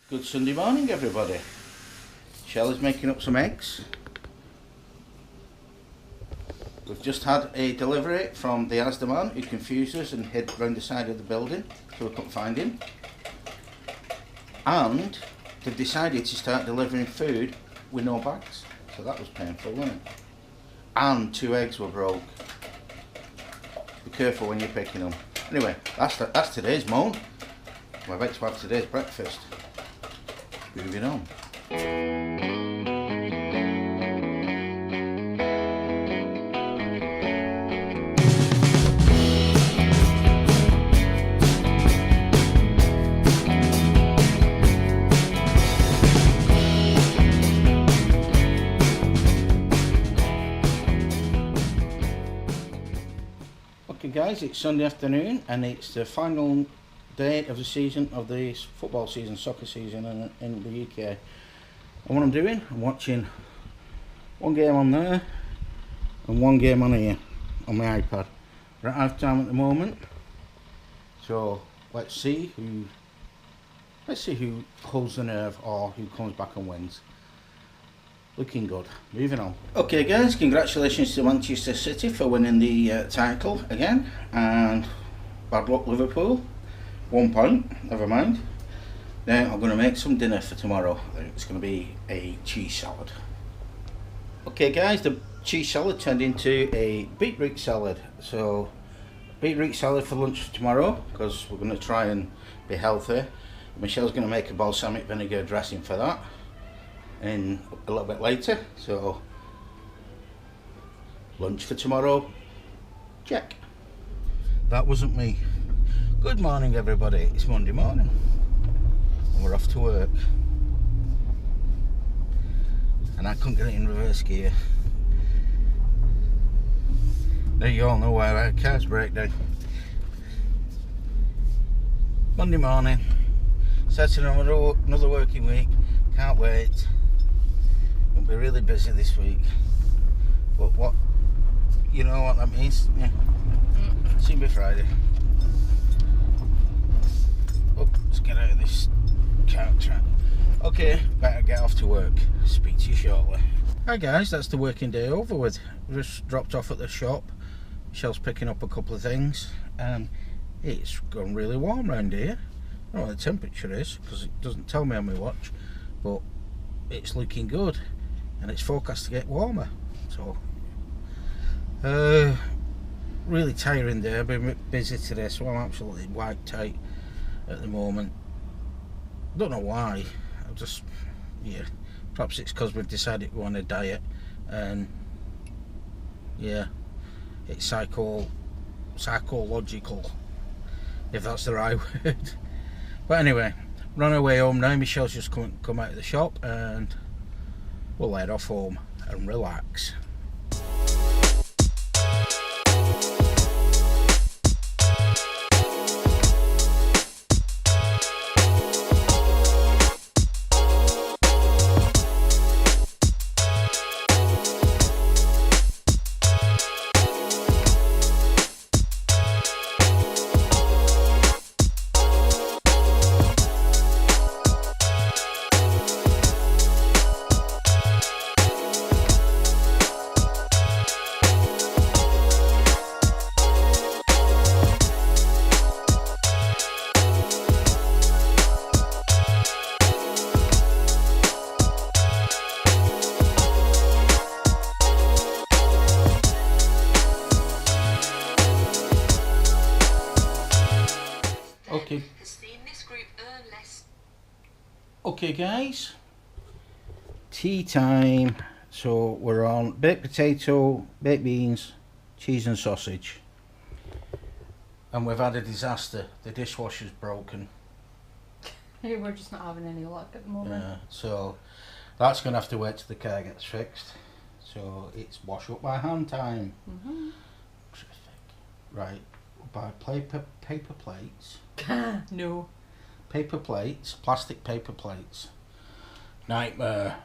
Good Sunday morning, everybody. Chelle is making up some eggs. We've just had a delivery from the Asda man who confused us and hid round the side of the building so we couldn't find him. And they've decided to start delivering food with no bags. So that was painful, wasn't it? And 2 eggs were broke. Be careful when you're picking them. Anyway, that's today's moan. We're about to have today's breakfast. Moving on. Okay guys, it's Sunday afternoon and it's the final day of the season, of the football season, soccer season in the UK. And what I'm doing, I'm watching one game on there and one game on here on my iPad. We're at half time at the moment, so let's see who holds the nerve or who comes back and wins. Looking good. Moving on. Okay guys, congratulations to Manchester City for winning the title again, and bad luck Liverpool. 1 point, never mind. Now I'm going to make some dinner for tomorrow. It's going to be a cheese salad. Okay guys, the cheese salad turned into a beetroot salad. So beetroot salad for lunch for tomorrow, because we're going to try and be healthy. Michelle's going to make a balsamic vinegar dressing for that in a little bit later. So lunch for tomorrow, check. That wasn't me. Good morning everybody, it's Monday morning and we're off to work, and I couldn't get it in reverse gear. Now you all know why our cars break down. Monday morning, starting another working week, can't wait. We'll be really busy this week, but what, you know what that means? Yeah. Soon be Friday. Oh, let's get out of this car track. Okay, better get off to work. Speak to you shortly. Hi guys, that's the working day over with. Just dropped off at the shop. Michelle's picking up a couple of things, and it's gone really warm around here. I don't know what the temperature is because it doesn't tell me on my watch, but it's looking good, and it's forecast to get warmer. So, really tiring day. I've been busy today, so I'm absolutely white tight at the moment. Don't know why. I've just, yeah, perhaps it's because we've decided we're on a diet, and yeah, it's psychological, if that's the right word. But anyway, we're on our way home now. Michelle's just come out of the shop, and we'll head off home and relax. Okay guys, tea time. So we're on baked potato, baked beans, cheese and sausage, and we've had a disaster. The dishwasher's broken. We're just not having any luck at the moment. Yeah, so that's going to have to wait till the car gets fixed. So it's wash up by hand time. Terrific. Right, we'll buy paper plates. No. Paper plates, plastic paper plates. Nightmare.